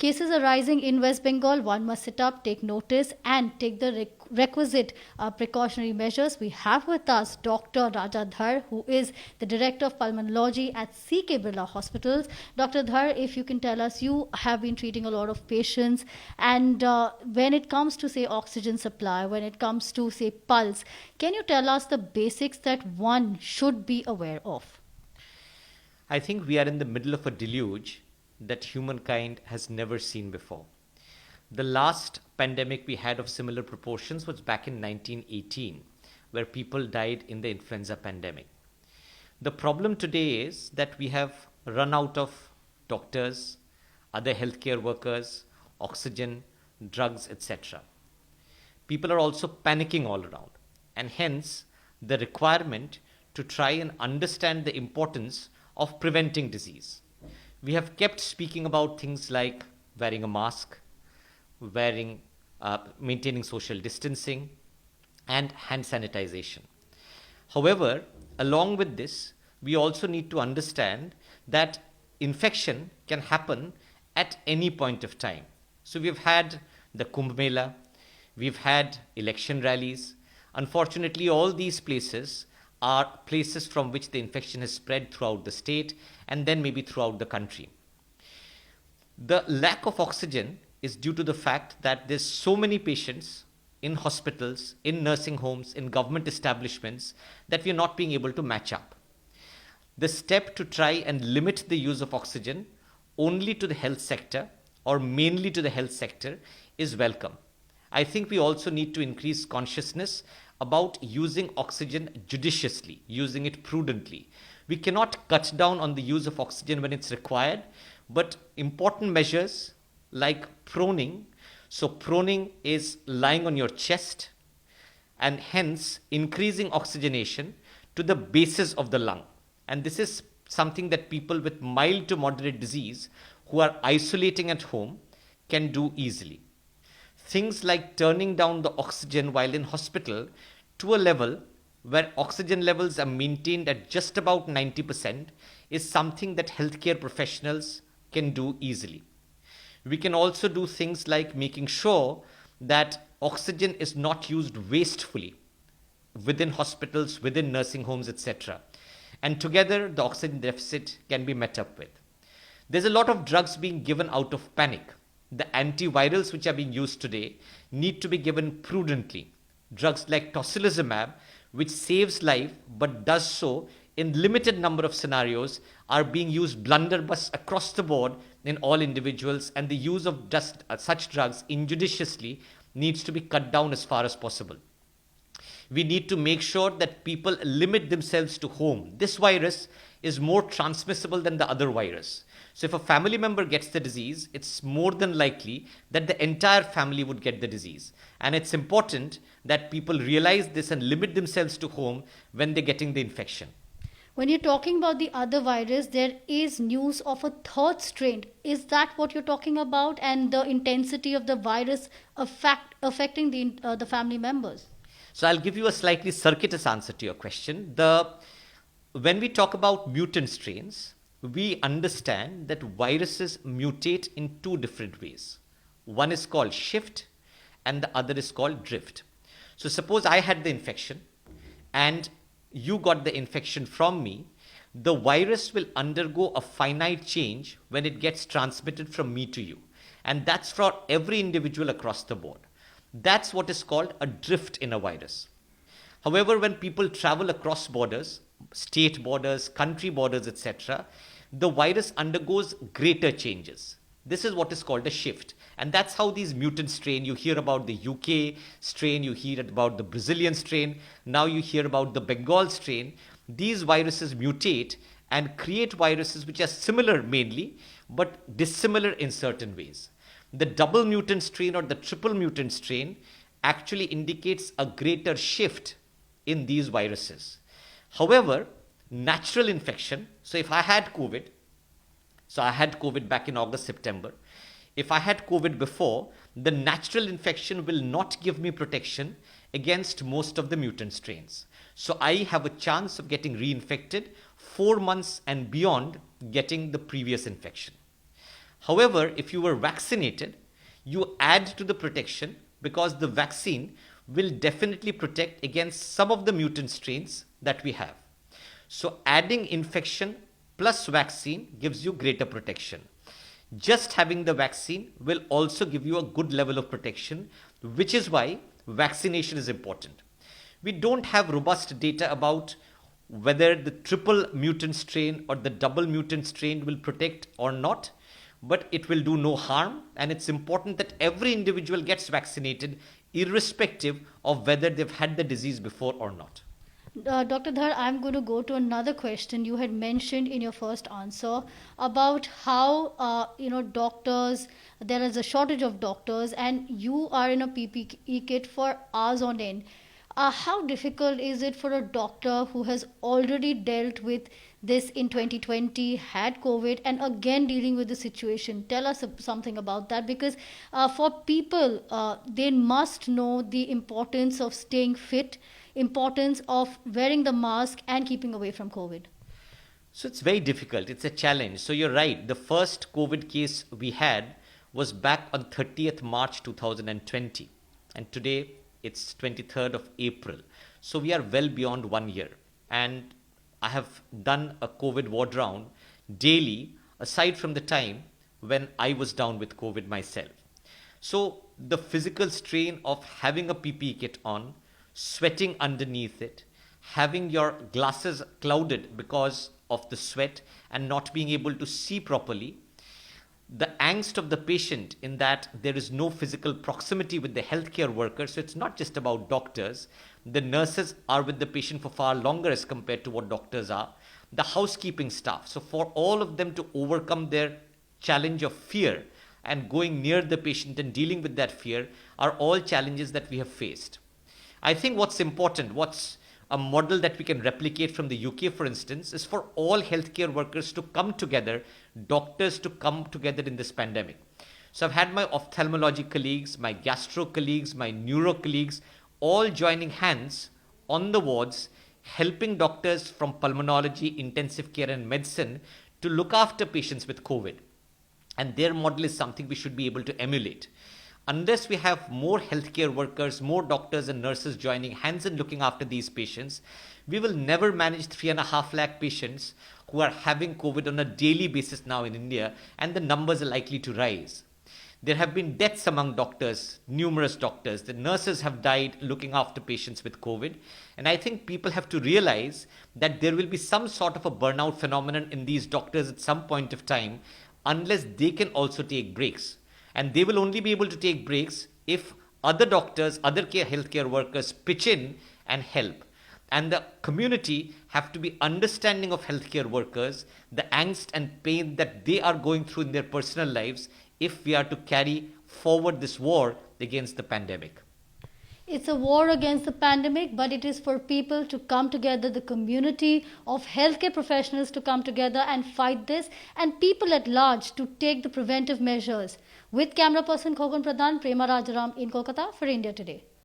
cases arising in West Bengal, one must sit up, take notice, and take the requisite precautionary measures. We have with us Dr. Raja Dhar, who is the Director of Pulmonology at CK Birla Hospitals. Dr. Dhar, if you can tell us, you have been treating a lot of patients, and when it comes to, say, oxygen supply, when it comes to, say, pulse, can you tell us the basics that one should be aware of? I think we are in the middle of a deluge that humankind has never seen before. The last pandemic we had of similar proportions was back in 1918, where people died in the influenza pandemic. The problem today is that we have run out of doctors, other healthcare workers, oxygen, drugs, etc. People are also panicking all around, and hence the requirement to try and understand the importance of preventing disease. We have kept speaking about things like wearing a mask, maintaining social distancing, and hand sanitization. However, along with this, we also need to understand that infection can happen at any point of time. So we've had the Kumbh Mela, we've had election rallies. Unfortunately, all these places are places from which the infection has spread throughout the state and then maybe throughout the country. The lack of oxygen is due to the fact that there's so many patients in hospitals, in nursing homes, in government establishments that we are not being able to match up. The step to try and limit the use of oxygen only to the health sector or mainly to the health sector is welcome. I think we also need to increase consciousness about using oxygen judiciously, using it prudently. We cannot cut down on the use of oxygen when it's required, but important measures like proning. So proning is lying on your chest and hence increasing oxygenation to the bases of the lung. And this is something that people with mild to moderate disease who are isolating at home can do easily. Things like turning down the oxygen while in hospital to a level where oxygen levels are maintained at just about 90% is something that healthcare professionals can do easily. We can also do things like making sure that oxygen is not used wastefully within hospitals, within nursing homes, etc. And together, the oxygen deficit can be met up with. There's a lot of drugs being given out of panic. The antivirals which are being used today need to be given prudently. Drugs like tocilizumab, which saves life but does so in limited number of scenarios, are being used blunderbuss across the board in all individuals, and the use of just such drugs injudiciously needs to be cut down as far as possible. We need to make sure that people limit themselves to home. This virus is more transmissible than the other virus. So if a family member gets the disease, it's more than likely that the entire family would get the disease. And it's important that people realize this and limit themselves to home when they're getting the infection. When you're talking about the other virus, there is news of a third strain. Is that what you're talking about? And the intensity of the virus affecting the family members? So I'll give you a slightly circuitous answer to your question. When we talk about mutant strains, we understand that viruses mutate in two different ways. One is called shift and the other is called drift. So suppose I had the infection and you got the infection from me, the virus will undergo a finite change when it gets transmitted from me to you. And that's for every individual across the board. That's what is called a drift in a virus. However, when people travel across borders, state borders, country borders, etc., the virus undergoes greater changes. This is what is called a shift. And that's how these mutant strain, you hear about the UK strain, you hear about the Brazilian strain, now you hear about the Bengal strain. These viruses mutate and create viruses which are similar mainly, but dissimilar in certain ways. The double mutant strain or the triple mutant strain actually indicates a greater shift in these viruses. However, natural infection, so if I had COVID, so I had COVID back in August, September. If I had COVID before, the natural infection will not give me protection against most of the mutant strains. So I have a chance of getting reinfected 4 months and beyond getting the previous infection. However, if you were vaccinated, you add to the protection because the vaccine will definitely protect against some of the mutant strains that we have. So adding infection plus vaccine gives you greater protection. Just having the vaccine will also give you a good level of protection, which is why vaccination is important. We don't have robust data about whether the triple mutant strain or the double mutant strain will protect or not, but it will do no harm, and it's important that every individual gets vaccinated irrespective of whether they've had the disease before or not. Dr. Dhar, I'm going to go to another question you had mentioned in your first answer about how doctors, there is a shortage of doctors, and you are in a PPE kit for hours on end. How difficult is it for a doctor who has already dealt with this in 2020, had COVID, and again dealing with the situation? Tell us something about that, because for people, they must know the importance of staying fit, importance of wearing the mask and keeping away from COVID. So it's very difficult. It's a challenge. So you're right. The first COVID case we had was back on 30th March 2020. And today it's 23rd of April. So we are well beyond 1 year. And I have done a COVID ward round daily, aside from the time when I was down with COVID myself. So the physical strain of having a PPE kit on, sweating underneath it, having your glasses clouded because of the sweat and not being able to see properly, the angst of the patient in that there is no physical proximity with the healthcare worker. So it's not just about doctors. The nurses are with the patient for far longer as compared to what doctors are. The housekeeping staff. So for all of them to overcome their challenge of fear and going near the patient and dealing with that fear are all challenges that we have faced. I think what's important, what's a model that we can replicate from the UK, for instance, is for all healthcare workers to come together, doctors to come together in this pandemic. So I've had my ophthalmology colleagues, my gastro colleagues, my neuro colleagues, all joining hands on the wards, helping doctors from pulmonology, intensive care and medicine to look after patients with COVID. And their model is something we should be able to emulate. Unless we have more healthcare workers, more doctors and nurses joining hands and looking after these patients, we will never manage 3.5 lakh patients who are having COVID on a daily basis now in India, and the numbers are likely to rise. There have been deaths among doctors, numerous doctors. The nurses have died looking after patients with COVID. And I think people have to realize that there will be some sort of a burnout phenomenon in these doctors at some point of time, unless they can also take breaks. And they will only be able to take breaks if other doctors, other healthcare workers pitch in and help. And the community have to be understanding of healthcare workers, the angst and pain that they are going through in their personal lives if we are to carry forward this war against the pandemic. It's a war against the pandemic, but it is for people to come together, the community of healthcare professionals to come together and fight this, and people at large to take the preventive measures. With camera person Khokon Pradhan, Prema Rajaram in Kolkata for India Today.